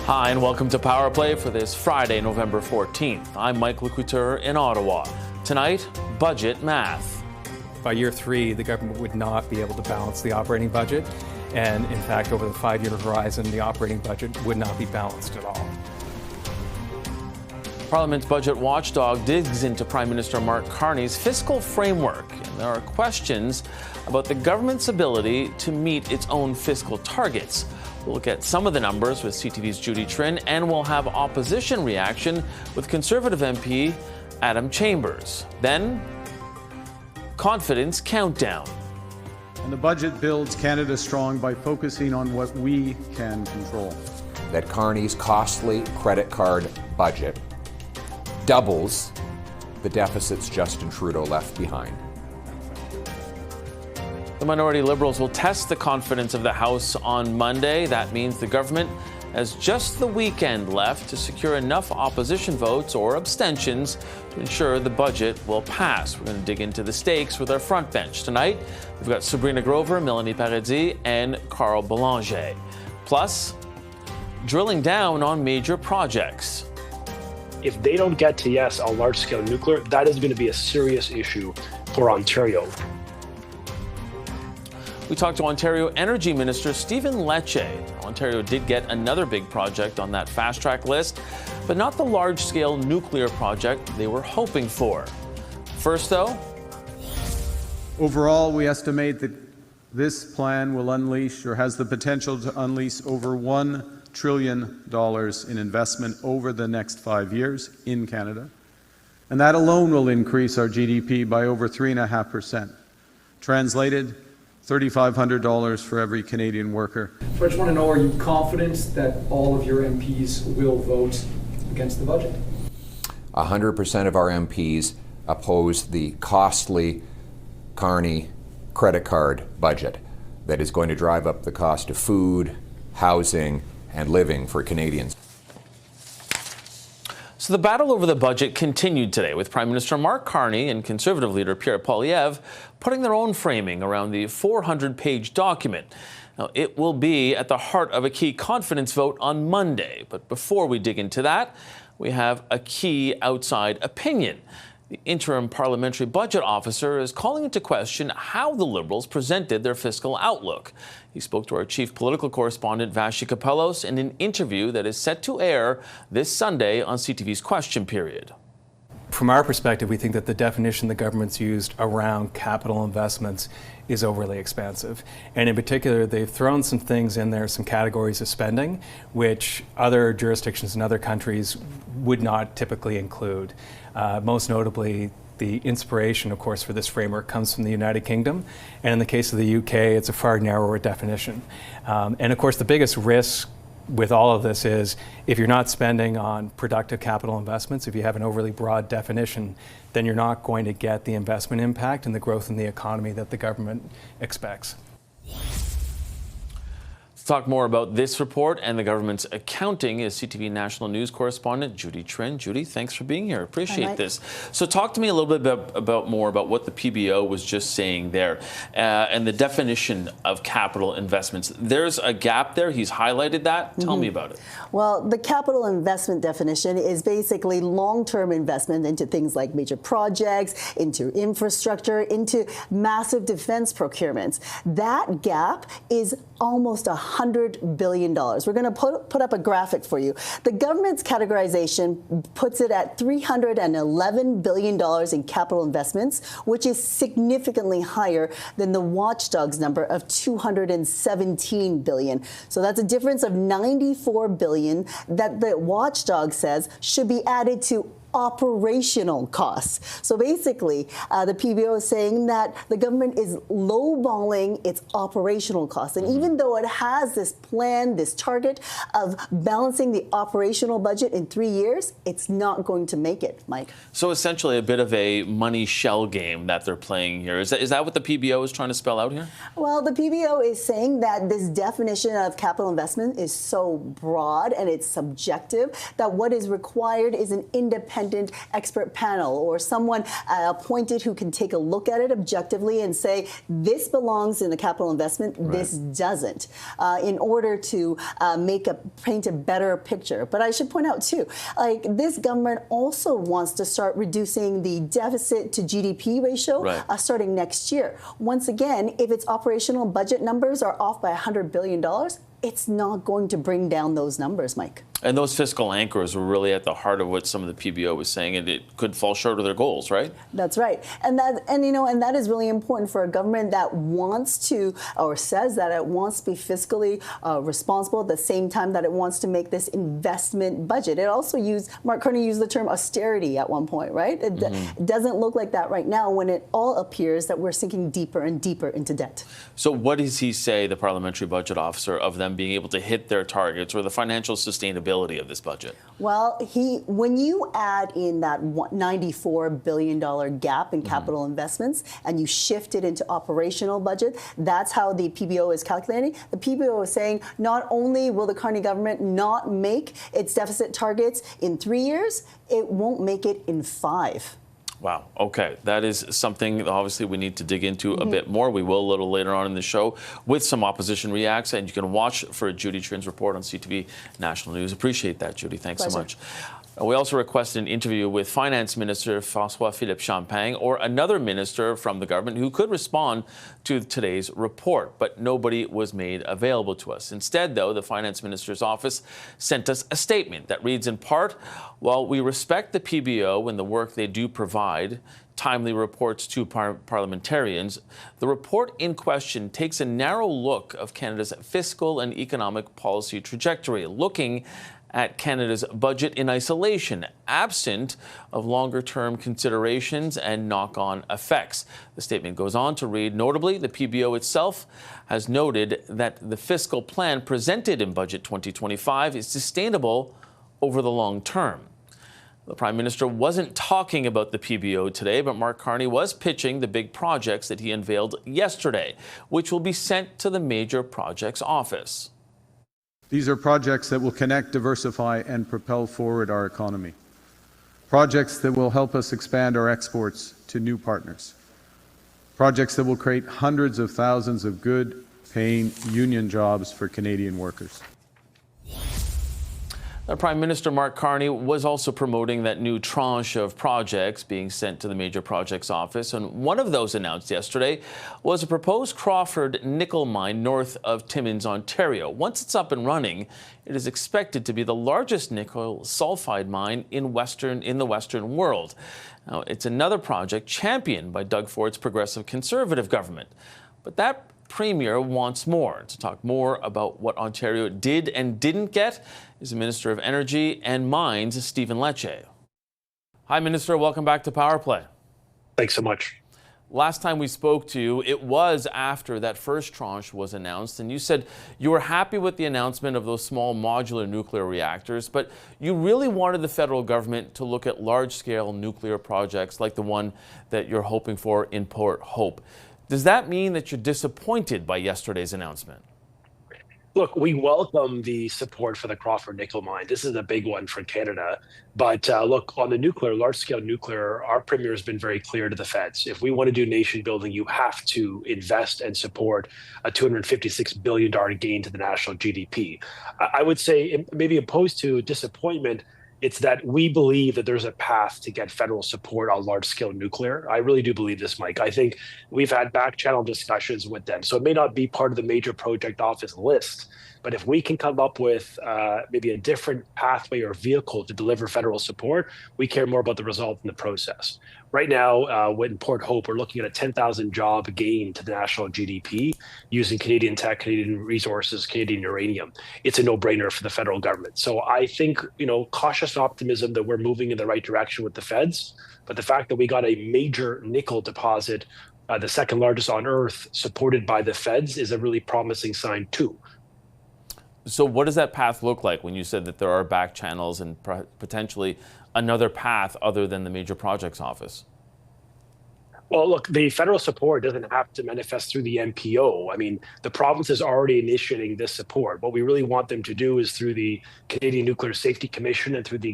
Hi, and welcome to Power Play for this Friday, November 14th. I'm Mike Lecouteur in Ottawa. Tonight, budget math. By year 3, the government would not be able to balance the operating budget. And in fact, over the 5-year horizon, the operating budget would not be balanced at all. Parliament's budget watchdog digs into Prime Minister Mark Carney's fiscal framework. And there are questions about the government's ability to meet its own fiscal targets. We'll look at some of the numbers with CTV's Judy Trinh, and we'll have opposition reaction with Conservative MP Adam Chambers. Then, confidence countdown. And the budget builds Canada strong by focusing on what we can control. That Carney's costly credit card budget doubles the deficits Justin Trudeau left behind. The minority Liberals will test the confidence of the House on Monday. That means the government has just the weekend left to secure enough opposition votes or abstentions to ensure the budget will pass. We're going to dig into the stakes with our front bench. Tonight, we've got Sabrina Grover, Melanie Paradis, and Carl Belanger. Plus, drilling down on major projects. If they don't get to yes on large-scale nuclear, that is going to be a serious issue for Ontario. We talked to Ontario Energy Minister Stephen Lecce. Ontario did get another big project on that fast-track list, but not the large-scale nuclear project they were hoping for. First, though, Overall, we estimate that this plan will unleash or has the potential to unleash over $1 trillion in investment over the next 5 years in Canada. And that alone will increase our GDP by over 3.5%. Translated, $3,500 for every Canadian worker. So I just want to know, are you confident that all of your MPs will vote against the budget? 100% of our MPs oppose the costly Carney credit card budget that is going to drive up the cost of food, housing, and living for Canadians. So the battle over the budget continued today with Prime Minister Mark Carney and Conservative leader Pierre Poilievre putting their own framing around the 400-page document. Now, it will be at the heart of a key confidence vote on Monday. But before we dig into that, we have a key outside opinion. The interim parliamentary budget officer is calling into question how the Liberals presented their fiscal outlook. He spoke to our chief political correspondent, Vassy Kapelos, in an interview that is set to air this Sunday on CTV's Question Period. From our perspective, we think that the definition the government's used around capital investments is overly expansive. And in particular, they've thrown some things in there, some categories of spending, which other jurisdictions in other countries would not typically include. Most notably, the inspiration, of course, for this framework comes from the United Kingdom. And in the case of the UK, it's a far narrower definition. And of course, the biggest risk with all of this is if you're not spending on productive capital investments, if you have an overly broad definition, then you're not going to get the investment impact and the growth in the economy that the government expects. To talk more about this report and the government's accounting is CTV national news correspondent Judy Trinh. Judy, thanks for being here. Appreciate this. So talk to me a little bit more about what the PBO was just saying there and the definition of capital investments. There's a gap there. He's highlighted that. Tell me about it. Well, the capital investment definition is basically long-term investment into things like major projects, into infrastructure, into massive defense procurements. That gap is almost $100 billion. We're going to put up a graphic for you. The government's categorization puts it at $311 billion in capital investments, which is significantly higher than the watchdog's number of $217 billion. So that's a difference of $94 billion that the watchdog says should be added to operational costs. So basically, the PBO is saying that the government is lowballing its operational costs. And even though it has this plan, this target of balancing the operational budget in 3 years, it's not going to make it, Mike. So essentially a bit of a money shell game that they're playing here. Is that what the PBO is trying to spell out here? Well, the PBO is saying that this definition of capital investment is so broad and it's subjective that what is required is an independent independent expert panel or someone appointed who can take a look at it objectively and say, this belongs in the capital investment, this doesn't, in order to paint a better picture. But I should point out too, like this government also wants to start reducing the deficit to GDP ratio starting next year. Once again, if its operational budget numbers are off by $100 billion, it's not going to bring down those numbers, Mike. And those fiscal anchors were really at the heart of what some of the PBO was saying, and it could fall short of their goals, right? That's right. And that is really important for a government that wants to, or says that it wants to be fiscally responsible at the same time that it wants to make this investment budget. It also Mark Carney used the term austerity at one point, right? It doesn't look like that right now when it all appears that we're sinking deeper and deeper into debt. So what does he say, the parliamentary budget officer, of them being able to hit their targets or the financial sustainability of this budget? Well, when you add in that $94 billion gap in capital investments and you shift it into operational budget, that's how the PBO is calculating. The PBO is saying not only will the Carney government not make its deficit targets in 3 years, it won't make it in 5. Wow. Okay. That is something obviously we need to dig into a bit more. We will a little later on in the show with some opposition reacts, and you can watch for Judy Trin's report on CTV National News. Appreciate that, Judy. Thanks so much. We also requested an interview with Finance Minister François-Philippe Champagne, or another minister from the government who could respond to today's report, but nobody was made available to us. Instead, though, the Finance Minister's office sent us a statement that reads in part, while we respect the PBO and the work they do provide, timely reports to parliamentarians, the report in question takes a narrow look of Canada's fiscal and economic policy trajectory, looking at Canada's budget in isolation, absent of longer-term considerations and knock-on effects. The statement goes on to read, notably, the PBO itself has noted that the fiscal plan presented in Budget 2025 is sustainable over the long term. The Prime Minister wasn't talking about the PBO today, but Mark Carney was pitching the big projects that he unveiled yesterday, which will be sent to the Major Projects Office. These are projects that will connect, diversify, and propel forward our economy. Projects that will help us expand our exports to new partners. Projects that will create hundreds of thousands of good, paying union jobs for Canadian workers. Prime Minister Mark Carney was also promoting that new tranche of projects being sent to the Major Projects Office, and one of those announced yesterday was a proposed Crawford nickel mine north of Timmins, Ontario. Once it's up and running, it is expected to be the largest nickel sulfide mine in the Western world. Now, it's another project championed by Doug Ford's Progressive Conservative government, but that Premier wants more. To talk more about what Ontario did and didn't get is the Minister of Energy and Mines, Stephen Lecce. Hi, Minister. Welcome back to Power Play. Thanks so much. Last time we spoke to you, it was after that first tranche was announced, and you said you were happy with the announcement of those small modular nuclear reactors, but you really wanted the federal government to look at large-scale nuclear projects like the one that you're hoping for in Port Hope. Does that mean that you're disappointed by yesterday's announcement? Look, we welcome the support for the Crawford nickel mine. This is a big one for Canada. But look, on the nuclear, large-scale nuclear, our premier has been very clear to the feds. If we want to do nation building, you have to invest and support a $256 billion gain to the national GDP. I would say, maybe opposed to disappointment, it's that we believe that there's a path to get federal support on large-scale nuclear. I really do believe this, Mike. I think we've had back-channel discussions with them. So it may not be part of the Major Project Office list, but if we can come up with maybe a different pathway or vehicle to deliver federal support, we care more about the result in the process. Right now, in Port Hope, we're looking at a 10,000 job gain to the national GDP using Canadian tech, Canadian resources, Canadian uranium. It's a no-brainer for the federal government. So I think, cautious optimism that we're moving in the right direction with the feds. But the fact that we got a major nickel deposit, the second largest on Earth, supported by the feds is a really promising sign too. So what does that path look like when you said that there are back channels and potentially another path other than the Major Projects Office? Well, look, the federal support doesn't have to manifest through the MPO. I mean, the province is already initiating this support. What we really want them to do is through the Canadian Nuclear Safety Commission and through the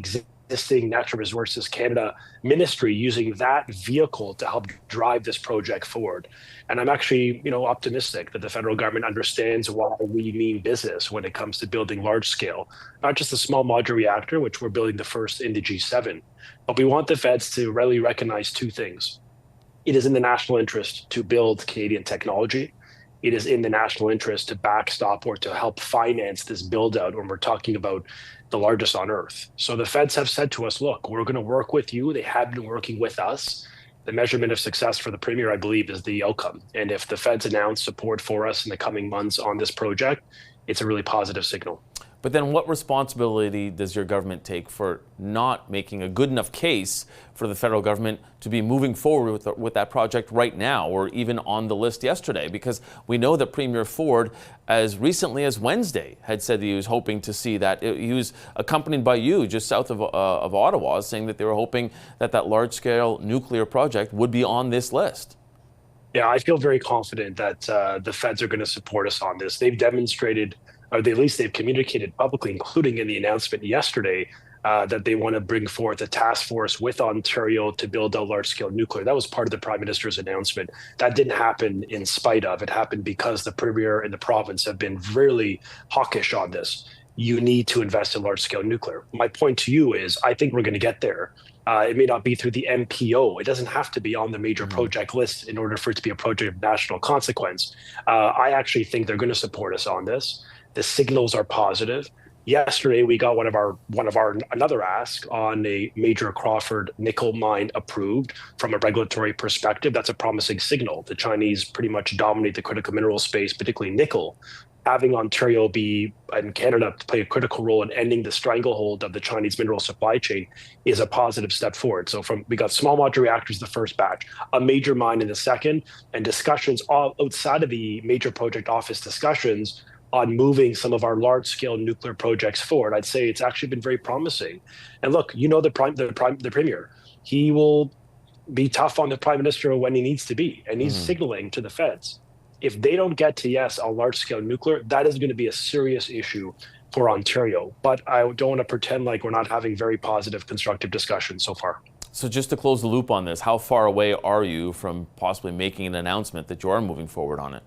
existing Natural Resources Canada ministry using that vehicle to help drive this project forward. And I'm actually, optimistic that the federal government understands why we mean business when it comes to building large scale, not just a small modular reactor, which we're building the first in the G7, but we want the feds to really recognize two things. It is in the national interest to build Canadian technology. It is in the national interest to backstop or to help finance this build out when we're talking about the largest on earth. So the feds have said to us, look, we're going to work with you. They have been working with us. The measurement of success for the premier, I believe, is the outcome. And if the feds announce support for us in the coming months on this project, it's a really positive signal. But then what responsibility does your government take for not making a good enough case for the federal government to be moving forward with that project right now, or even on the list yesterday? Because we know that Premier Ford, as recently as Wednesday, had said that he was hoping to see that. He was accompanied by you just south of Ottawa, saying that they were hoping that that large-scale nuclear project would be on this list. Yeah, I feel very confident that the feds are going to support us on this. They've demonstrated, or at least they've communicated publicly, including in the announcement yesterday, that they want to bring forth a task force with Ontario to build out large-scale nuclear. That was part of the Prime Minister's announcement. That didn't happen in spite of. It happened because the Premier and the province have been really hawkish on this. You need to invest in large-scale nuclear. My point to you is, I think we're going to get there. It may not be through the MPO. It doesn't have to be on the major project list in order for it to be a project of national consequence. I actually think they're going to support us on this. The signals are positive. Yesterday, we got another ask on a major Crawford nickel mine approved from a regulatory perspective. That's a promising signal. The Chinese pretty much dominate the critical mineral space, particularly nickel. Having Ontario be and Canada play a critical role in ending the stranglehold of the Chinese mineral supply chain is a positive step forward. So we got small modular reactors the first batch, a major mine in the second, and discussions all outside of the major project office discussions on moving some of our large-scale nuclear projects forward. I'd say it's actually been very promising. And look, the Premier, he will be tough on the Prime Minister when he needs to be, and he's signaling to the feds. If they don't get to yes on large-scale nuclear, that is going to be a serious issue for Ontario. But I don't want to pretend like we're not having very positive, constructive discussions so far. So just to close the loop on this, how far away are you from possibly making an announcement that you are moving forward on it?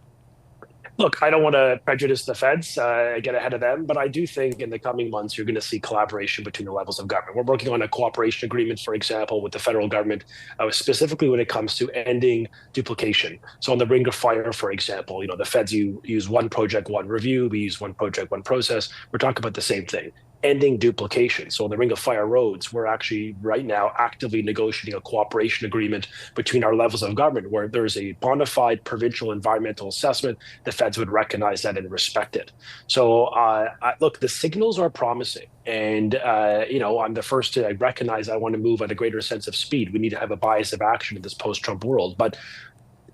Look, I don't want to prejudice the feds, get ahead of them, but I do think in the coming months, you're going to see collaboration between the levels of government. We're working on a cooperation agreement, for example, with the federal government, specifically when it comes to ending duplication. So on the Ring of Fire, for example, the feds use one project, one review. We use one project, one process. We're talking about the same thing. Ending duplication. So on the Ring of Fire roads, we're actually right now actively negotiating a cooperation agreement between our levels of government where there's a bona fide provincial environmental assessment. The feds would recognize that and respect it. So look, the signals are promising. And, I'm the first to recognize I want to move at a greater sense of speed. We need to have a bias of action in this post-Trump world. But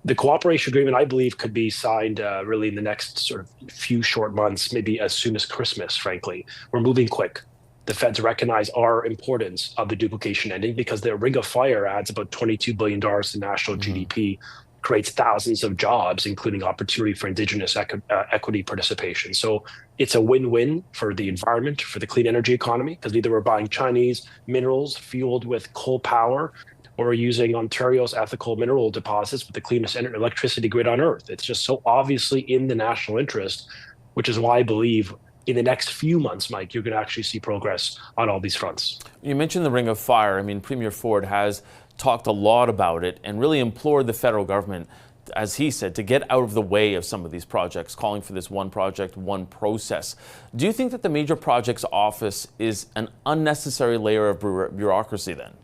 the cooperation agreement, I believe, could be signed really in the next sort of few short months, maybe as soon as Christmas, frankly. We're moving quick. The feds recognize our importance of the duplication ending because the Ring of Fire adds about $22 billion to national GDP, creates thousands of jobs, including opportunity for Indigenous equity participation. So it's a win-win for the environment, for the clean energy economy, because either we're buying Chinese minerals fueled with coal power, or using Ontario's ethical mineral deposits with the cleanest electricity grid on earth. It's just so obviously in the national interest, which is why I believe in the next few months, Mike, you're going to actually see progress on all these fronts. You mentioned the Ring of Fire. I mean, Premier Ford has talked a lot about it and really implored the federal government, as he said, to get out of the way of some of these projects, calling for this one project, one process. Do you think that the Major Projects Office is an unnecessary layer of bureaucracy then?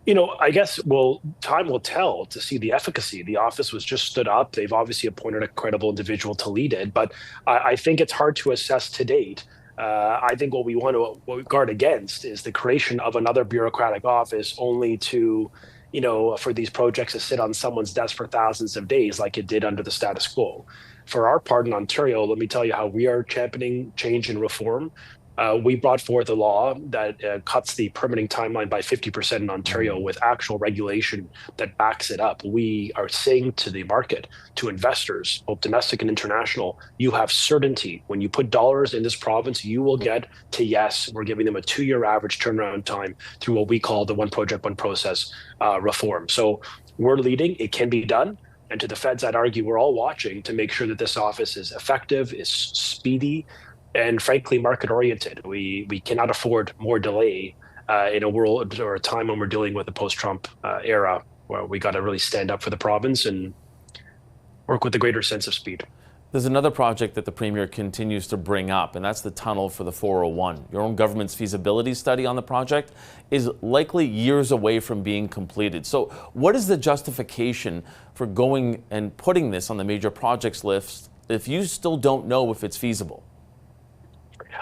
I guess, time will tell to see the efficacy. The office was just stood up. They've obviously appointed a credible individual to lead it, but I think it's hard to assess to date. I think what we guard against is the creation of another bureaucratic office only to, for these projects to sit on someone's desk for thousands of days like it did under the status quo. For our part in Ontario, let me tell you how we are championing change and reform. We brought forth a law that cuts the permitting timeline by 50% in Ontario with actual regulation that backs it up. We are saying to the market, to investors, both domestic and international, you have certainty. When you put dollars in this province, you will get to yes. We're giving them a 2-year average turnaround time through what we call the one project, one process reform. So we're leading. It can be done. And to the feds, I'd argue we're all watching to make sure that this office is effective, is speedy, and frankly, market oriented. We cannot afford more delay in a world or a time when we're dealing with the post-Trump era, where we got to really stand up for the province and work with a greater sense of speed. There's another project that the Premier continues to bring up, and that's the tunnel for the 401. Your own government's feasibility study on the project is likely years away from being completed. So what is the justification for going and putting this on the major projects list if you still don't know if it's feasible?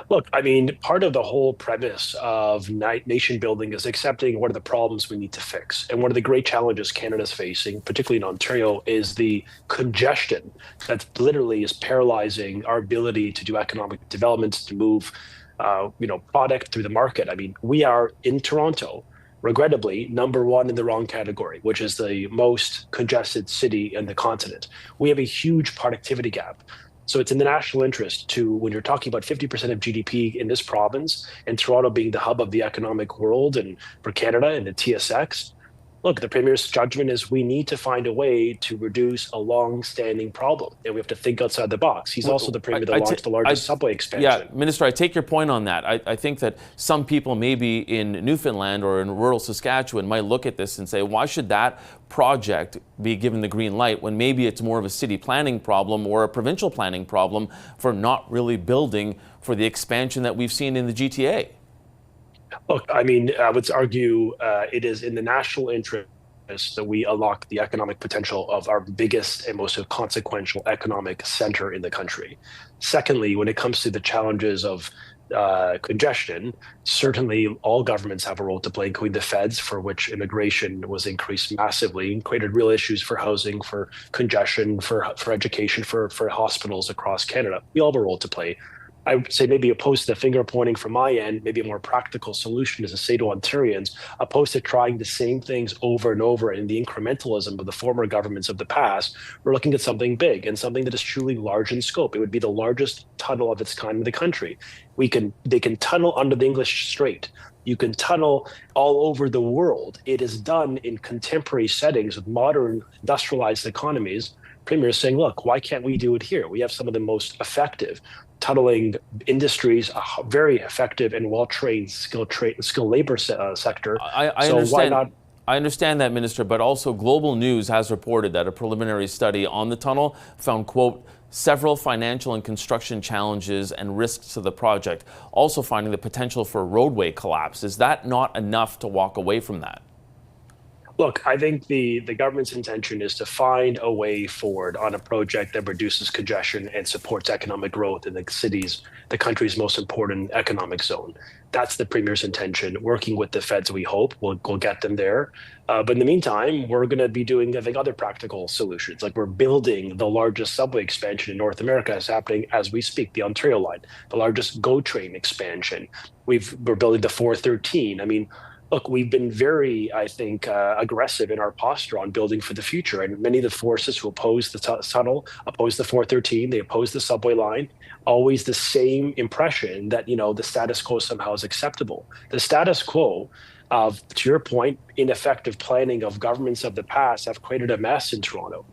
Look, I mean, part of the whole premise of nation building is accepting what are the problems we need to fix. And one of the great challenges Canada's facing, particularly in Ontario, is the congestion that literally is paralyzing our ability to do economic development, to move product through the market. I mean, we are in Toronto, regrettably, number one in the wrong category, which is the most congested city in the continent. We have a huge productivity gap. So it's in the national interest to, when you're talking about 50% of GDP in this province and Toronto being the hub of the economic world and for Canada and the TSX, look, the Premier's judgment is we need to find a way to reduce a long-standing problem, and we have to think outside the box. He's also the Premier that launched the largest subway expansion. Yeah, Minister, I take your point on that. I think that some people maybe in Newfoundland or in rural Saskatchewan might look at this and say, why should that project be given the green light when maybe it's more of a city planning problem or a provincial planning problem for not really building for the expansion that we've seen in the GTA? Look, I mean, I would argue it is in the national interest that we unlock the economic potential of our biggest and most consequential economic center in the country. Secondly, when it comes to the challenges of congestion, certainly all governments have a role to play, including the feds, for which immigration was increased massively and created real issues for housing, for congestion, for education, for hospitals across Canada. We all have a role to play. I would say maybe opposed to the finger pointing from my end, maybe a more practical solution is to say to Ontarians, opposed to trying the same things over and over in the incrementalism of the former governments of the past, we're looking at something big and something that is truly large in scope. It would be the largest tunnel of its kind in the country. They can tunnel under the English Strait. You can tunnel all over the world. It is done in contemporary settings with modern industrialized economies. Premier is saying, look, why can't we do it here? We have some of the most effective tunneling industries, a very effective and well-trained skilled labor sector. I so understand. Why not? I understand that, Minister, but also Global News has reported that a preliminary study on the tunnel found, quote, several financial and construction challenges and risks to the project, also finding the potential for roadway collapse. Is that not enough to walk away from that? Look, I think the government's intention is to find a way forward on a project that reduces congestion and supports economic growth in the country's most important economic zone. That's the Premier's intention. Working with the feds, we hope, we'll get them there. But in the meantime, we're going to be doing, I think, other practical solutions. Like we're building the largest subway expansion in North America is happening as we speak, the Ontario line, the largest GO train expansion. We're building the 413. I mean, look, we've been very, I think, aggressive in our posture on building for the future. And many of the forces who oppose the tunnel, oppose the 413, they oppose the subway line, always the same impression that, the status quo somehow is acceptable. The status quo of, to your point, ineffective planning of governments of the past have created a mess in Toronto.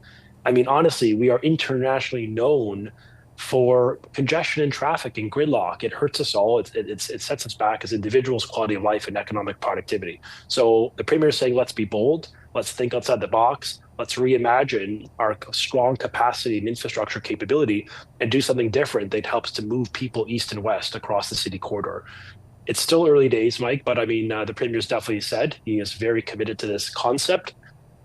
I mean, honestly, we are internationally known for congestion and traffic and gridlock. It hurts us all. It sets us back as individuals, quality of life, and economic productivity. So the Premier is saying, let's be bold. Let's think outside the box. Let's reimagine our strong capacity and infrastructure capability and do something different that helps to move people east and west across the city corridor. It's still early days, Mike, but I mean, the Premier's definitely said he is very committed to this concept.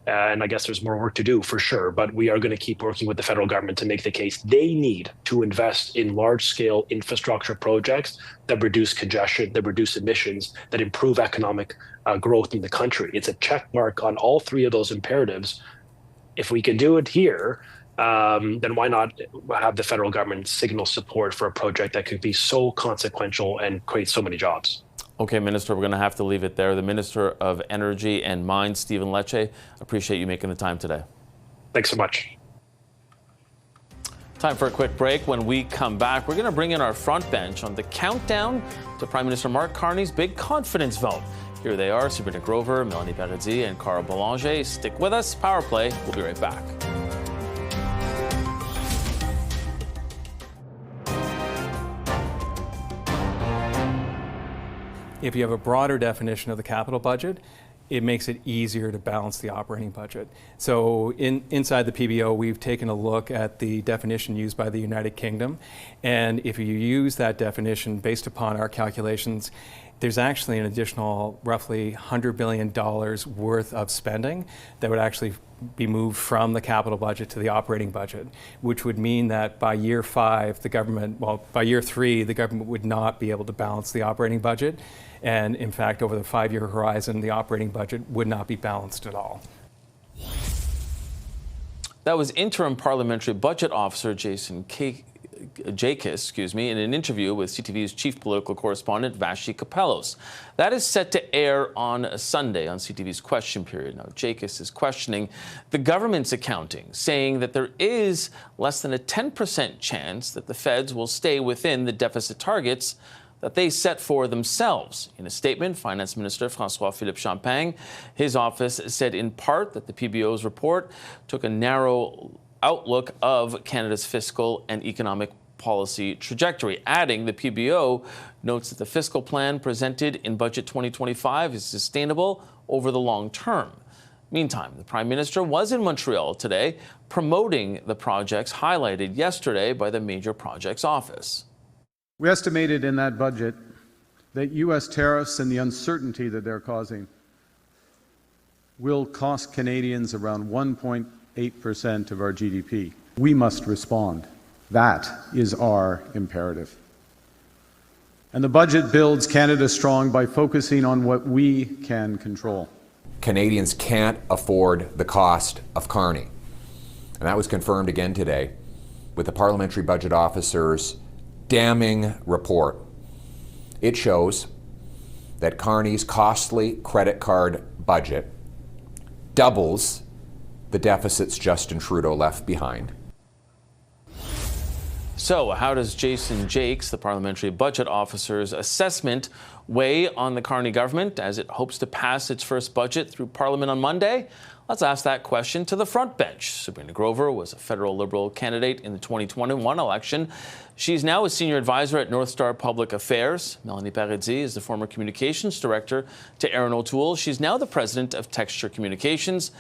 And I guess there's more work to do for sure, but we are going to keep working with the federal government to make the case they need to invest in large-scale infrastructure projects that reduce congestion, that reduce emissions, that improve economic growth in the country. It's a check mark on all three of those imperatives. If we can do it here, then why not have the federal government signal support for a project that could be so consequential and create so many jobs? Okay, Minister, we're going to have to leave it there. The Minister of Energy and Mines, Stephen Lecce, appreciate you making the time today. Thanks so much. Time for a quick break. When we come back, we're going to bring in our front bench on the countdown to Prime Minister Mark Carney's big confidence vote. Here they are, Sabrina Grover, Melanie Paradis, and Carl Boulanger. Stick with us. Power Play. We'll be right back. If you have a broader definition of the capital budget, it makes it easier to balance the operating budget. So inside the PBO, we've taken a look at the definition used by the United Kingdom. And if you use that definition based upon our calculations, there's actually an additional roughly $100 billion worth of spending that would actually be moved from the capital budget to the operating budget, which would mean that by year 5, by year 3, the government would not be able to balance the operating budget. And in fact, over the 5-year horizon, the operating budget would not be balanced at all. That was interim parliamentary budget officer Jason Jakis, in an interview with CTV's chief political correspondent Vashi Kapelos. That is set to air on Sunday on CTV's Question Period. Now, Jakis is questioning the government's accounting, saying that there is less than a 10% chance that the feds will stay within the deficit targets that they set for themselves. In a statement, Finance Minister François-Philippe Champagne, his office said in part that the PBO's report took a narrow outlook of Canada's fiscal and economic policy trajectory, adding the PBO notes that the fiscal plan presented in Budget 2025 is sustainable over the long term. Meantime, the Prime Minister was in Montreal today promoting the projects highlighted yesterday by the Major Projects Office. We estimated in that budget that U.S. tariffs and the uncertainty that they're causing will cost Canadians around 1.8% of our GDP. We must respond. That is our imperative. And the budget builds Canada strong by focusing on what we can control. Canadians can't afford the cost of Carney. And that was confirmed again today with the Parliamentary Budget Officer's damning report. It shows that Carney's costly credit card budget doubles the deficits Justin Trudeau left behind. So how does Jason Jakes, the Parliamentary Budget Officer's assessment, weigh on the Carney government as it hopes to pass its first budget through Parliament on Monday? Let's ask that question to the front bench. Sabrina Grover was a federal Liberal candidate in the 2021 election. She's now a senior advisor at North Star Public Affairs. Melanie Paradis is the former communications director to Aaron O'Toole. She's now the president of Texture Communications.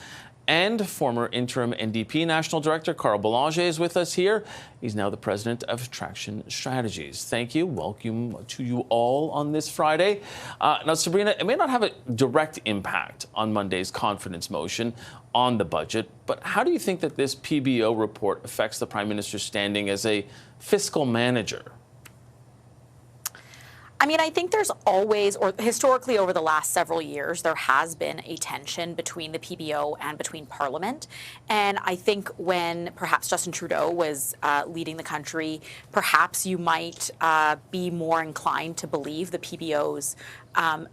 And former interim NDP National Director Carl Boulanger is with us here. He's now the president of Traction Strategies. Thank you. Welcome to you all on this Friday. Now, Sabrina, it may not have a direct impact on Monday's confidence motion on the budget, but how do you think that this PBO report affects the Prime Minister's standing as a fiscal manager? I mean, I think there's always, or historically over the last several years, there has been a tension between the PBO and between Parliament. And I think when perhaps Justin Trudeau was leading the country, perhaps you might be more inclined to believe the PBO's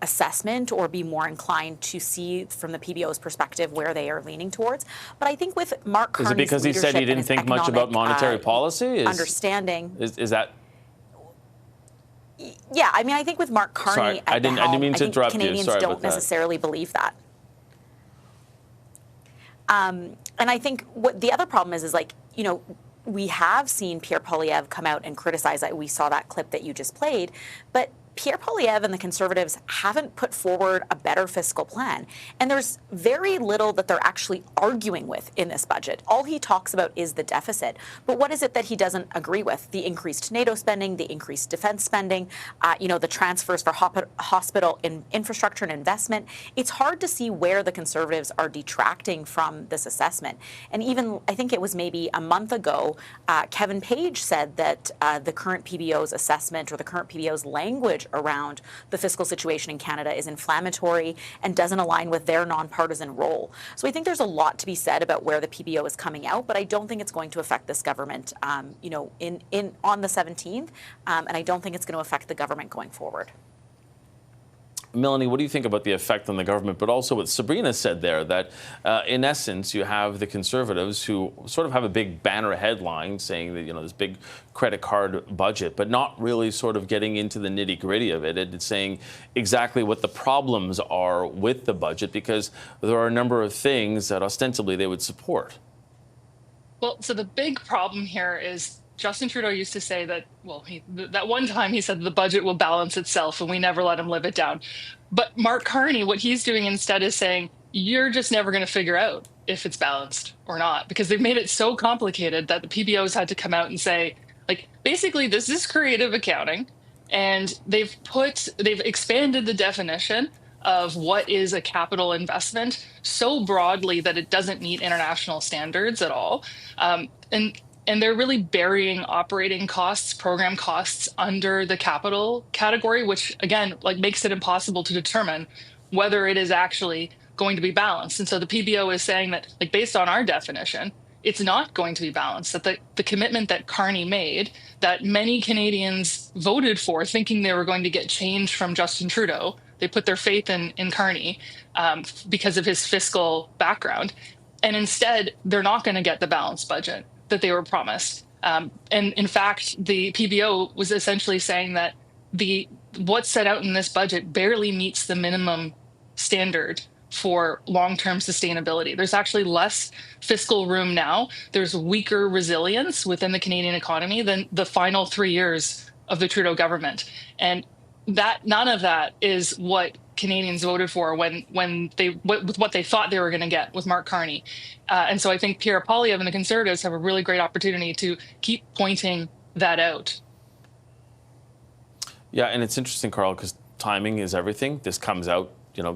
assessment or be more inclined to see from the PBO's perspective where they are leaning towards. But I think with Mark Carney's leadership, is it because he said he didn't think much about monetary policy? Understanding. Is that? Yeah, I mean, I think with Mark Carney at the helm, I didn't mean to interrupt you. Canadians don't necessarily believe that. And I think what the other problem is like, you know, we have seen Pierre Poilievre come out and criticize that. We saw that clip that you just played, but Pierre Poilievre and the Conservatives haven't put forward a better fiscal plan. And there's very little that they're actually arguing with in this budget. All he talks about is the deficit. But what is it that he doesn't agree with? The increased NATO spending, the increased defense spending, you know, the transfers for hospital infrastructure and investment. It's hard to see where the Conservatives are detracting from this assessment. And even, I think it was maybe a month ago, Kevin Page said that the current PBO's assessment or the current PBO's language around the fiscal situation in Canada is inflammatory and doesn't align with their nonpartisan role. So I think there's a lot to be said about where the PBO is coming out, but I don't think it's going to affect this government, on the 17th, and I don't think it's going to affect the government going forward. Melanie, what do you think about the effect on the government, but also what Sabrina said there, that in essence you have the Conservatives who sort of have a big banner headline saying that, this big credit card budget, but not really sort of getting into the nitty-gritty of it and saying exactly what the problems are with the budget, because there are a number of things that ostensibly they would support. Well, so the big problem here is Justin Trudeau used to say that, that one time he said the budget will balance itself and we never let him live it down. But Mark Carney, what he's doing instead is saying, you're just never going to figure out if it's balanced or not, because they've made it so complicated that the PBOs had to come out and say, basically, this is creative accounting. And they've expanded the definition of what is a capital investment so broadly that it doesn't meet international standards at all. And they're really burying operating costs, program costs under the capital category, which again, makes it impossible to determine whether it is actually going to be balanced. And so the PBO is saying that, based on our definition, it's not going to be balanced, that the commitment that Carney made, that many Canadians voted for thinking they were going to get change from Justin Trudeau, they put their faith in Carney because of his fiscal background. And instead, they're not going to get the balanced budget that they were promised. And in fact, the PBO was essentially saying that what's set out in this budget barely meets the minimum standard for long-term sustainability. There's actually less fiscal room now. There's weaker resilience within the Canadian economy than the final 3 years of the Trudeau government. And none of that is what Canadians voted for with what they thought they were going to get with Mark Carney. And so I think Pierre Poilievre and the Conservatives have a really great opportunity to keep pointing that out. Yeah, and it's interesting, Carl, because timing is everything. This comes out,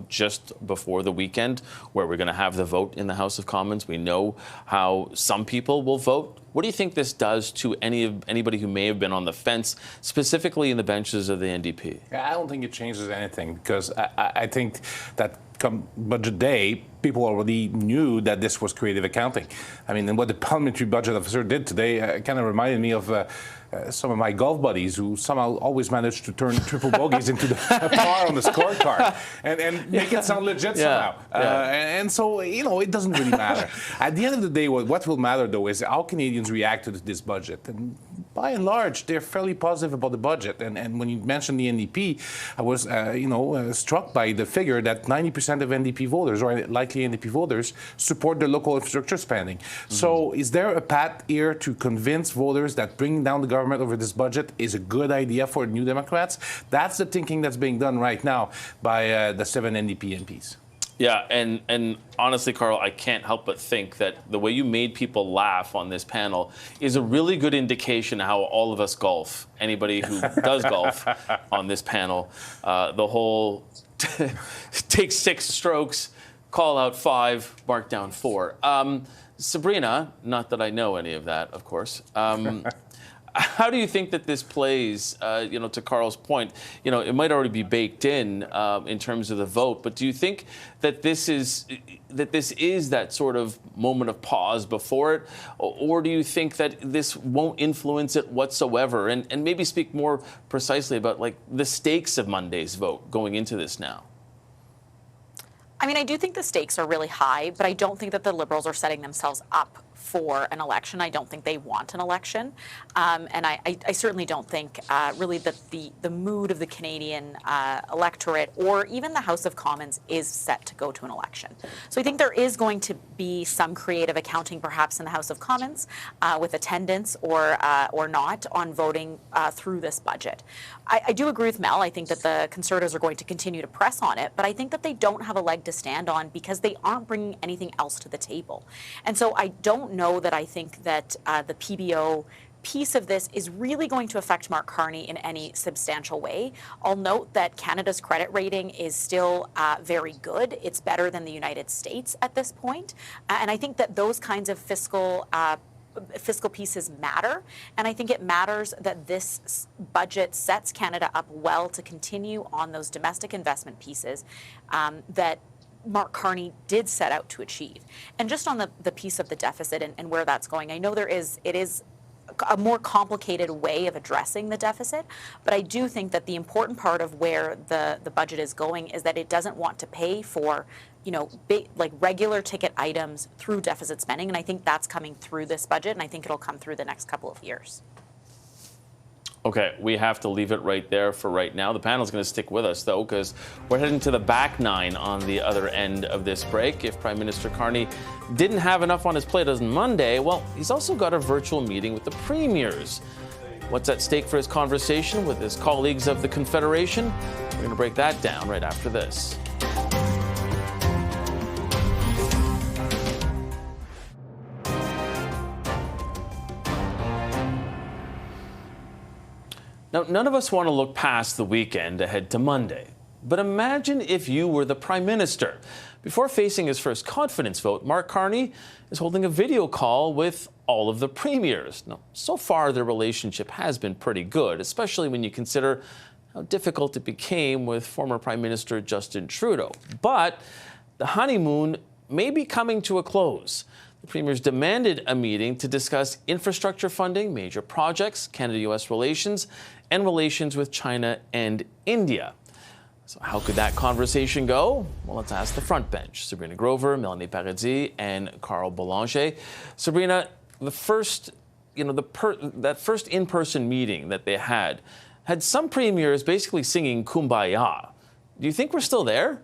just before the weekend, where we're going to have the vote in the House of Commons. We know how some people will vote. What do you think this does to anybody who may have been on the fence, specifically in the benches of the NDP? I don't think it changes anything, because I think that come budget day, people already knew that this was creative accounting. And what the Parliamentary budget officer did today kind of reminded me of some of my golf buddies who somehow always managed to turn triple bogeys into the par on the scorecard and make it sound legit somehow. And so, it doesn't really matter. At the end of the day, what will matter, though, is how Canadians react to this budget. And by and large, they're fairly positive about the budget. And when you mentioned the NDP, I was, struck by the figure that 90% of NDP voters, or likely NDP voters, support the local infrastructure spending. Mm-hmm. So is there a path here to convince voters that bringing down the government over this budget is a good idea for New Democrats? That's the thinking that's being done right now by the 7 NDP MPs. Yeah, and honestly, Carl, I can't help but think that the way you made people laugh on this panel is a really good indication of how all of us golf. Anybody who does golf on this panel, the whole take 6 strokes, call out 5, mark down 4. Sabrina, not that I know any of that, of course. How do you think that this plays, to Carl's point? It might already be baked in terms of the vote, but do you think that this is that sort of moment of pause before it, or do you think that this won't influence it whatsoever? And maybe speak more precisely about the stakes of Monday's vote going into this now. I do think the stakes are really high, but I don't think that the Liberals are setting themselves up for an election. I don't think they want an election. And I certainly don't think really that the mood of the Canadian electorate or even the House of Commons is set to go to an election. So I think there is going to be some creative accounting perhaps in the House of Commons with attendance or not on voting through this budget. I do agree with Mel. I think that the Conservatives are going to continue to press on it, but I think that they don't have a leg to stand on because they aren't bringing anything else to the table. And so I don't know that I think that the PBO piece of this is really going to affect Mark Carney in any substantial way. I'll note that Canada's credit rating is still very good. It's better than the United States at this point. And I think that those kinds of fiscal fiscal pieces matter. And I think it matters that this budget sets Canada up well to continue on those domestic investment pieces that Mark Carney did set out to achieve. And just on the piece of the deficit and where that's going, I know it is a more complicated way of addressing the deficit, but I do think that the important part of where the budget is going is that it doesn't want to pay for, big, like regular ticket items through deficit spending, and I think that's coming through this budget, and I think it'll come through the next couple of years. Okay, we have to leave it right there for right now. The panel's going to stick with us, though, because we're heading to the back nine on the other end of this break. If Prime Minister Carney didn't have enough on his plate on Monday, well, he's also got a virtual meeting with the premiers. What's at stake for his conversation with his colleagues of the Confederation? We're going to break that down right after this. Now, none of us want to look past the weekend ahead to Monday. But imagine if you were the Prime Minister. Before facing his first confidence vote, Mark Carney is holding a video call with all of the premiers. Now, so far, their relationship has been pretty good, especially when you consider how difficult it became with former Prime Minister Justin Trudeau. But the honeymoon may be coming to a close. The premiers demanded a meeting to discuss infrastructure funding, major projects, Canada-U.S. relations, and relations with China and India. So how could that conversation go? Well, let's ask the front bench. Sabrina Grover, Melanie Paradis, and Carl Boulanger. Sabrina, the first, that first in-person meeting that they had some premiers basically singing Kumbaya. Do you think we're still there?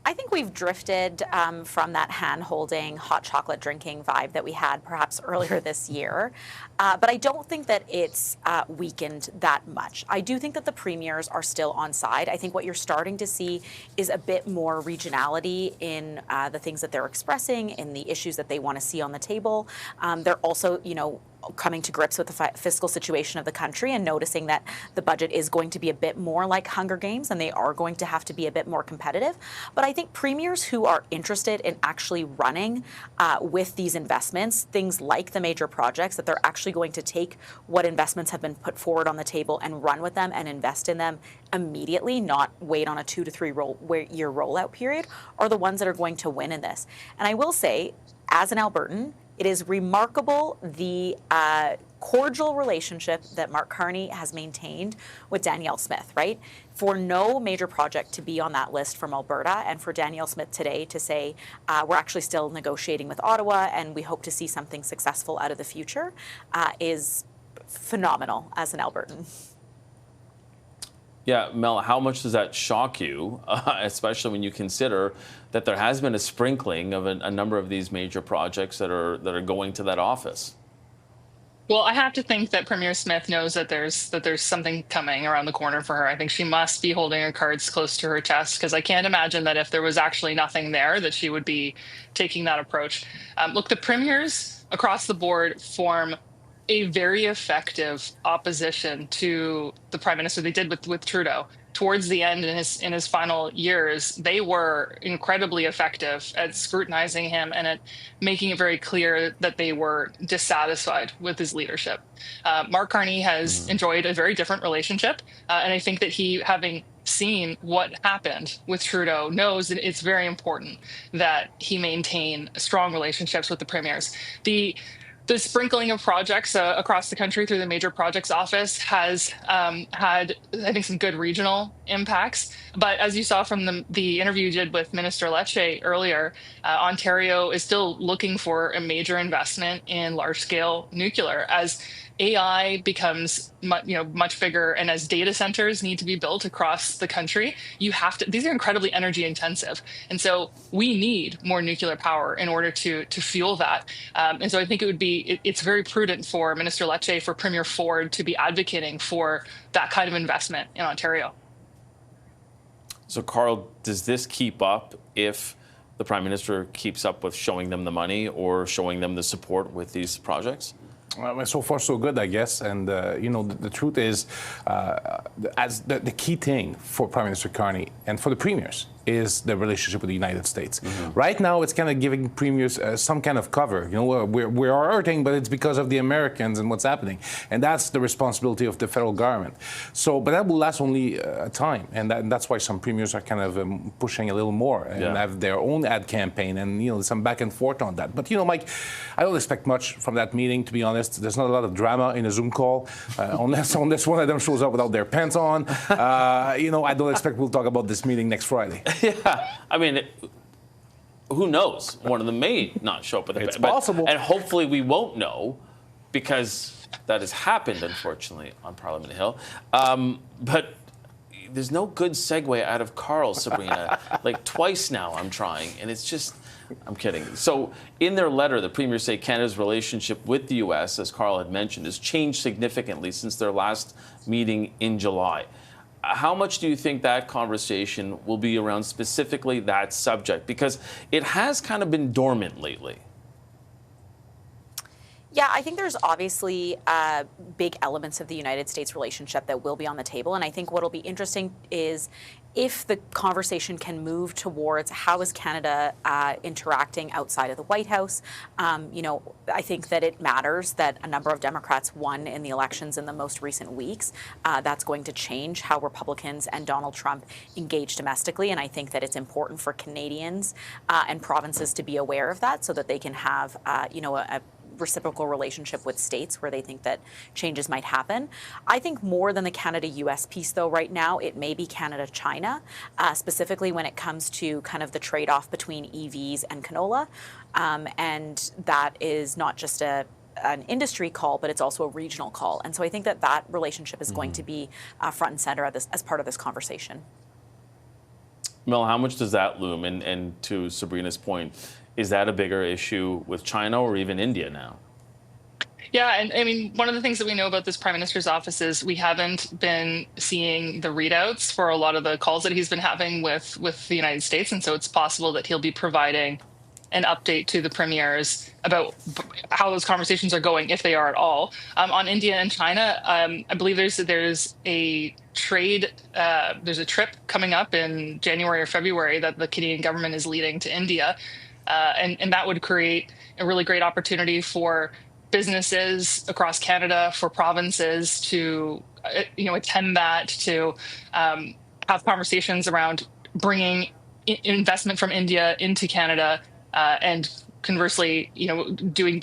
I think we've drifted from that hand-holding, hot chocolate drinking vibe that we had perhaps earlier this year. But I don't think that it's weakened that much. I do think that the premiers are still on side. I think what you're starting to see is a bit more regionality in the things that they're expressing, in the issues that they want to see on the table. They're also, coming to grips with the fiscal situation of the country and noticing that the budget is going to be a bit more like Hunger Games and they are going to have to be a bit more competitive. But I think premiers who are interested in actually running with these investments, things like the major projects, that they're actually going to take what investments have been put forward on the table and run with them and invest in them immediately, not wait on a 2 to 3 year rollout period, are the ones that are going to win in this. And I will say, as an Albertan, it is remarkable the cordial relationship that Mark Carney has maintained with Danielle Smith, right? For no major project to be on that list from Alberta, and for Danielle Smith today to say, we're actually still negotiating with Ottawa and we hope to see something successful out of the future, is phenomenal as an Albertan. Yeah, Mel, how much does that shock you, especially when you consider that there has been a sprinkling of a number of these major projects that are going to that office? Well, I have to think that Premier Smith knows that there's something coming around the corner for her. I think she must be holding her cards close to her chest, because I can't imagine that if there was actually nothing there that she would be taking that approach. Look, the premiers across the board form a very effective opposition to the Prime Minister. They did with Trudeau. Towards the end, in his final years, they were incredibly effective at scrutinizing him and at making it very clear that they were dissatisfied with his leadership. Mark Carney has enjoyed a very different relationship, and I think that he, having seen what happened with Trudeau, knows that it's very important that he maintain strong relationships with the premiers. The sprinkling of projects across the country through the Major Projects Office has had, I think, some good regional impacts. But as you saw from the interview you did with Minister Lecce earlier, Ontario is still looking for a major investment in large-scale nuclear. As AI becomes much bigger, and as data centers need to be built across the country, these are incredibly energy intensive. And so we need more nuclear power in order to fuel that. And so I think it's very prudent for Minister Lecce, for Premier Ford to be advocating for that kind of investment in Ontario. So, Carl, does this keep up if the Prime Minister keeps up with showing them the money or showing them the support with these projects? Well, so far, so good, I guess. And, the truth is, as the key thing for Prime Minister Carney and for the premiers is the relationship with the United States. Right now, it's kind of giving premiers some kind of cover. You know, we are hurting, but it's because of the Americans and what's happening, and that's the responsibility of the federal government. So, but that will last only a time, and that's why some premiers are kind of pushing a little more and have their own ad campaign, and you know, some back and forth on that. But you know, Mike, I don't expect much from that meeting, to be honest. There's not a lot of drama in a Zoom call, unless one of them shows up without their pants on. You know, I don't expect we'll talk about this meeting next Friday. Yeah, I mean, who knows? One of them may not show up with It's possible. And hopefully we won't know, because that has happened, unfortunately, on Parliament Hill. But there's no good segue out of Carl, Sabrina. Like twice now I'm trying, and it's just, I'm kidding. So in their letter, the premiers say Canada's relationship with the U.S., as Carl had mentioned, has changed significantly since their last meeting in July. How much do you think that conversation will be around specifically that subject? Because it has kind of been dormant lately. Yeah, I think there's obviously big elements of the United States relationship that will be on the table. And I think what will be interesting is if the conversation can move towards how is Canada interacting outside of the White House. You know, I think that it matters that a number of Democrats won in the elections in the most recent weeks. That's going to change how Republicans and Donald Trump engage domestically. And I think that it's important for Canadians and provinces to be aware of that so that they can have, you know, a reciprocal relationship with states where they think that changes might happen. I think more than the Canada-US piece, though, right now, it may be Canada-China, specifically when it comes to kind of the trade-off between EVs and canola. And that is not just an industry call, but it's also a regional call. And so I think that that relationship is going to be front and center as part of this conversation. Mel, how much does that loom? And to Sabrina's point, is that a bigger issue with China or even India now? Yeah, and I mean, one of the things that we know about this Prime Minister's office is we haven't been seeing the readouts for a lot of the calls that he's been having with the United States. And so it's possible that he'll be providing an update to the premiers about how those conversations are going, if they are at all. On India and China, I believe there's a trade, there's a trip coming up in January or February that the Canadian government is leading to India. And that would create a really great opportunity for businesses across Canada, for provinces to, you know, attend that, to have conversations around bringing investment from India into Canada, and conversely, you know, doing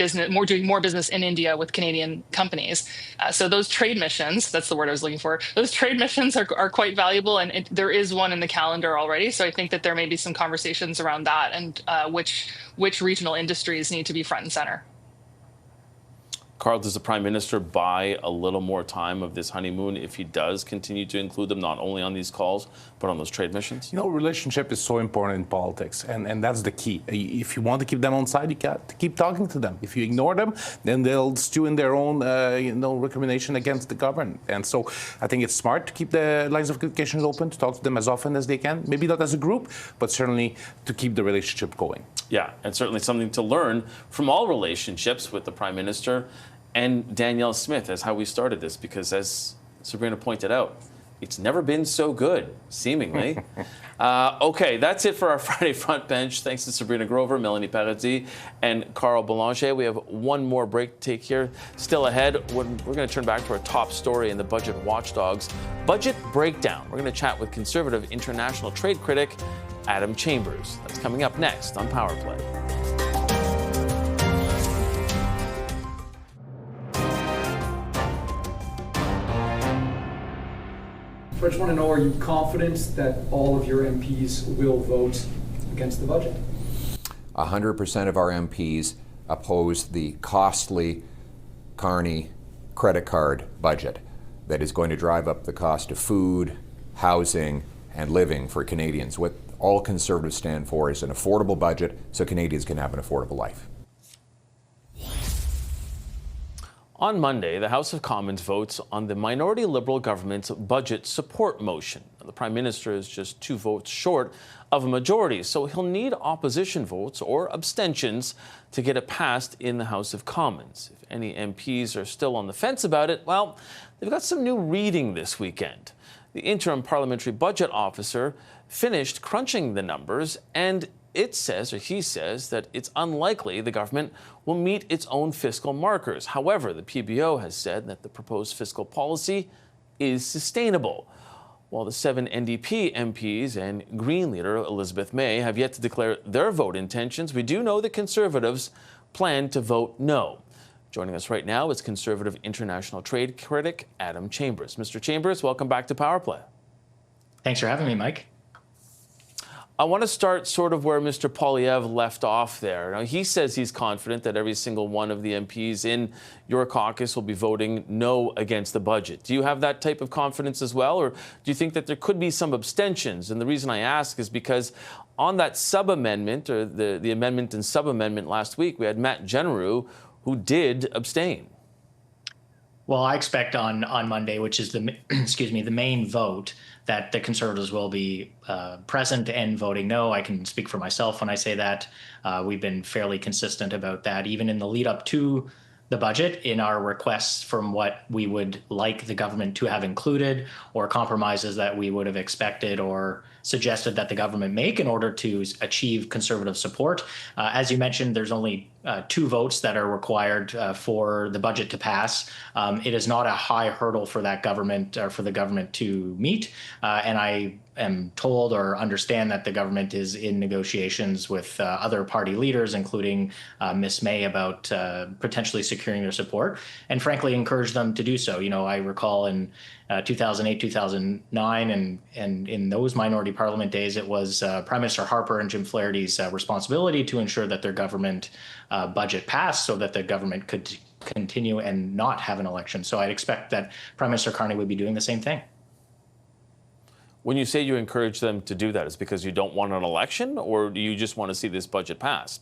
more business in India with Canadian companies. So those trade missions, that's the word I was looking for. Those trade missions are quite valuable, and there is one in the calendar already. So I think that there may be some conversations around that and which regional industries need to be front and center. Carl, does the Prime Minister buy a little more time of this honeymoon if he does continue to include them not only on these calls, but on those trade missions? You know, relationship is so important in politics, and that's the key. If you want to keep them on side, you got to keep talking to them. If you ignore them, then they'll stew in their own, recrimination against the government. And so I think it's smart to keep the lines of communication open, to talk to them as often as they can. Maybe not as a group, but certainly to keep the relationship going. Yeah, and certainly something to learn from all relationships with the Prime Minister and Danielle Smith as how we started this, because as Sabrina pointed out, it's never been so good, seemingly. Okay, that's it for our Friday Front Bench. Thanks to Sabrina Grover, Melanie Paradis, and Carl Boulanger. We have one more break to take here. Still ahead, we're going to turn back to our top story in the Budget Watchdogs, Budget Breakdown. We're going to chat with conservative international trade critic Adam Chambers. That's coming up next on Power Play. I just want to know, are you confident that all of your MPs will vote against the budget? 100% of our MPs oppose the costly Carney credit card budget that is going to drive up the cost of food, housing, and living for Canadians. What all Conservatives stand for is an affordable budget so Canadians can have an affordable life. On Monday, the House of Commons votes on the minority Liberal government's budget support motion. The Prime Minister is just 2 votes short of a majority, so he'll need opposition votes or abstentions to get it passed in the House of Commons. If any MPs are still on the fence about it, well, they've got some new reading this weekend. The interim parliamentary budget officer finished crunching the numbers, and it says, or he says, that it's unlikely the government will meet its own fiscal markers. However, the PBO has said that the proposed fiscal policy is sustainable. While the 7 NDP MPs and Green leader Elizabeth May have yet to declare their vote intentions, we do know the Conservatives plan to vote no. Joining us right now is Conservative international trade critic Adam Chambers. Mr. Chambers, welcome back to Power Play. Thanks for having me, Mike. I want to start sort of where Mr. Poilievre left off there. Now, he says he's confident that every single one of the MPs in your caucus will be voting no against the budget. Do you have that type of confidence as well, or do you think that there could be some abstentions? And the reason I ask is because on that sub-amendment, or the amendment and sub-amendment last week, we had Matt Genereux, who did abstain. Well, I expect on Monday, which is the the main vote, that the Conservatives will be present and voting no. I can speak for myself when I say that. We've been fairly consistent about that, even in the lead up to the budget, in our requests from what we would like the government to have included, or compromises that we would have expected or suggested that the government make in order to achieve Conservative support. As you mentioned, there's only 2 votes that are required for the budget to pass. It is not a high hurdle for that government, or for the government to meet. And I am told or understand that the government is in negotiations with other party leaders, including Ms. May, about potentially securing their support, and frankly encourage them to do so. You know, I recall in 2008, 2009, and in those minority parliament days, it was Prime Minister Harper and Jim Flaherty's responsibility to ensure that their government budget passed so that the government could continue and not have an election. So I'd expect that Prime Minister Carney would be doing the same thing. When you say you encourage them to do that, is it because you don't want an election, or do you just want to see this budget passed?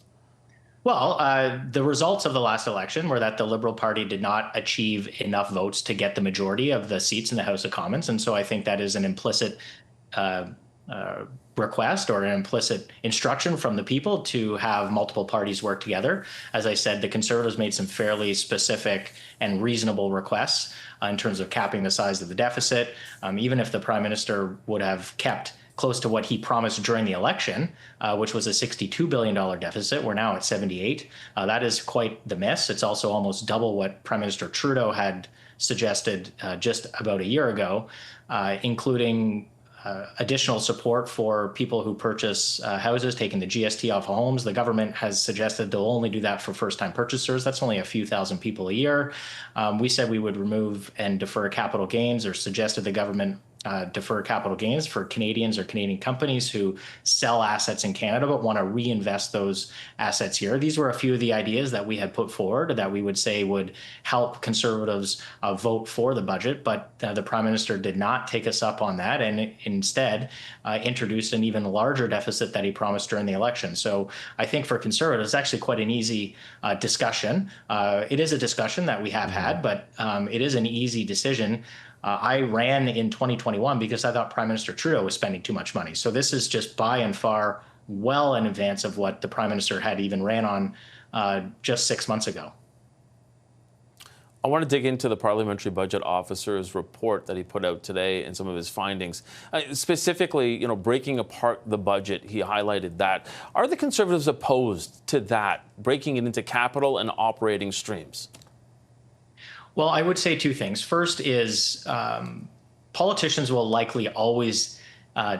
Well, the results of the last election were that the Liberal Party did not achieve enough votes to get the majority of the seats in the House of Commons. And so I think that is an implicit request, or an implicit instruction from the people to have multiple parties work together. As I said, the Conservatives made some fairly specific and reasonable requests in terms of capping the size of the deficit. Even if the Prime Minister would have kept close to what he promised during the election, which was a $62 billion deficit. We're now at 78. That is quite the miss. It's also almost double what Prime Minister Trudeau had suggested just about a year ago, including additional support for people who purchase houses, taking the GST off of homes. The government has suggested they'll only do that for first-time purchasers. That's only a few thousand people a year. We said we would remove and defer capital gains, or suggested the government defer capital gains for Canadians or Canadian companies who sell assets in Canada but want to reinvest those assets here. These were a few of the ideas that we had put forward that we would say would help Conservatives vote for the budget, but the Prime Minister did not take us up on that, and instead introduced an even larger deficit that he promised during the election. So I think for Conservatives, it's actually quite an easy discussion. It is a discussion that we have had, but it is an easy decision. I ran in 2021 because I thought Prime Minister Trudeau was spending too much money. So this is just by and far well in advance of what the Prime Minister had even ran on just 6 months ago. I want to dig into the Parliamentary Budget Officer's report that he put out today and some of his findings. Specifically, you know, breaking apart the budget, he highlighted that. Are the Conservatives opposed to that, breaking it into capital and operating streams? Well, I would say 2 things. First is politicians will likely always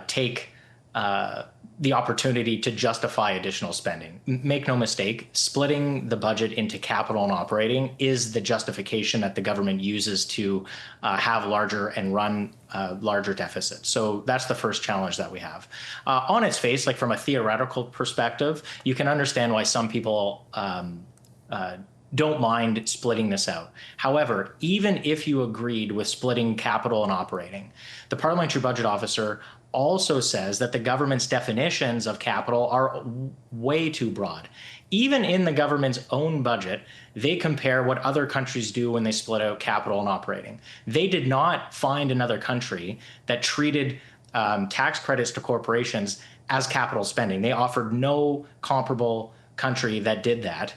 take the opportunity to justify additional spending. Make no mistake, splitting the budget into capital and operating is the justification that the government uses to have larger and run larger deficits. So that's the first challenge that we have. On its face, like from a theoretical perspective, you can understand why some people don't mind splitting this out. However, even if you agreed with splitting capital and operating, the Parliamentary Budget Officer also says that the government's definitions of capital are way too broad. Even in the government's own budget, they compare what other countries do when they split out capital and operating. They did not find another country that treated tax credits to corporations as capital spending. They offered no comparable country that did that.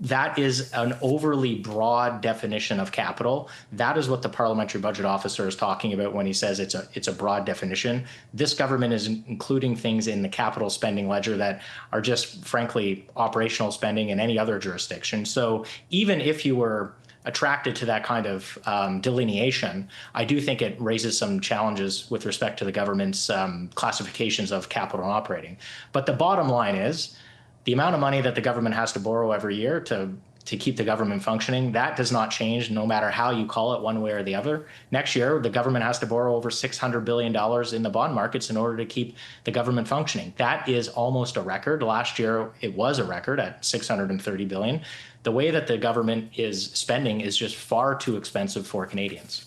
that is an overly broad definition of capital. That is what the Parliamentary Budget Officer is talking about when he says it's a broad definition. This government is including things in the capital spending ledger that are just, frankly, operational spending in any other jurisdiction. So even if you were attracted to that kind of delineation, I do think it raises some challenges with respect to the government's classifications of capital and operating. But the bottom line is, the amount of money that the government has to borrow every year to keep the government functioning, that does not change no matter how you call it one way or the other. Next year, the government has to borrow over $600 billion in the bond markets in order to keep the government functioning. That is almost a record. Last year, it was a record at $630 billion. The way that the government is spending is just far too expensive for Canadians.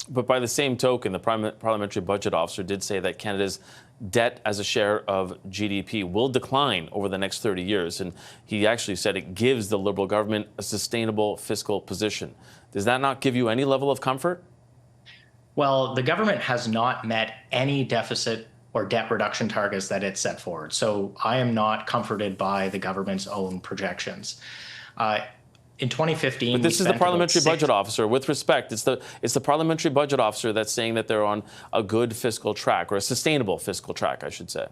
But by the same token, the Parliamentary Budget Officer did say that Canada's debt as a share of GDP will decline over the next 30 years. And he actually said it gives the Liberal government a sustainable fiscal position. Does that not give you any level of comfort? Well, the government has not met any deficit or debt reduction targets that it set forward. So I am not comforted by the government's own projections. In 2015, but this is the Parliamentary Budget Officer. With respect, it's the Parliamentary Budget Officer that's saying that they're on a good fiscal track, or a sustainable fiscal track, I should say.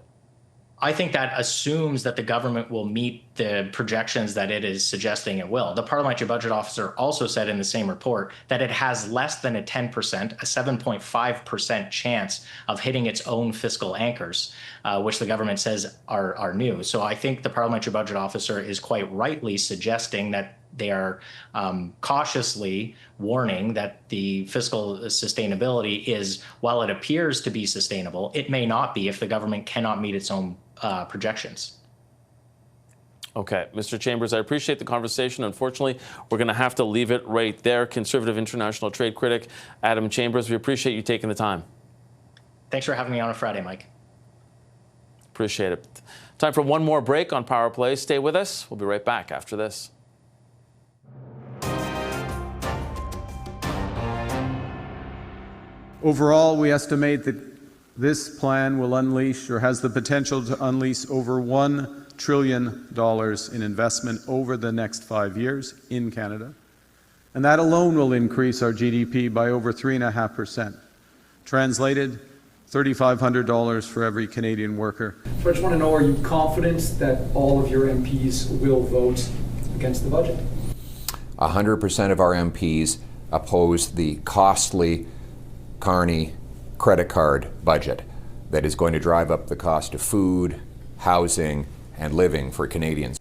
I think that assumes that the government will meet the projections that it is suggesting it will. The Parliamentary Budget Officer also said in the same report that it has less than a 10%, a 7.5% chance of hitting its own fiscal anchors, which the government says are new. So I think the Parliamentary Budget Officer is quite rightly suggesting that they are cautiously warning that the fiscal sustainability is, while it appears to be sustainable, it may not be if the government cannot meet its own projections. Okay, Mr. Chambers, I appreciate the conversation. Unfortunately, we're going to have to leave it right there. Conservative international trade critic Adam Chambers, we appreciate you taking the time. Thanks for having me on a Friday, Mike. Appreciate it. Time for one more break on Power Play. Stay with us. We'll be right back after this. Overall, we estimate that this plan will unleash, or has the potential to unleash, over $1 trillion in investment over the next 5 years in Canada. And that alone will increase our GDP by over 3.5%. Translated, $3,500 for every Canadian worker. So I just want to know, are you confident that all of your MPs will vote against the budget? 100% of our MPs oppose the costly Carney credit card budget that is going to drive up the cost of food, housing, and living for Canadians.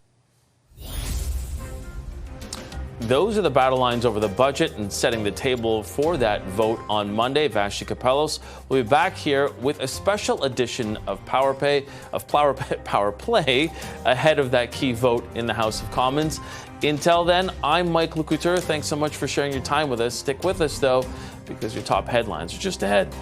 Those are the battle lines over the budget and setting the table for that vote on Monday. Vashti Kapelos will be back here with a special edition of Power Play ahead of that key vote in the House of Commons. Until then, I'm Mike Lecouture. Thanks so much for sharing your time with us. Stick with us, though, because your top headlines are just ahead.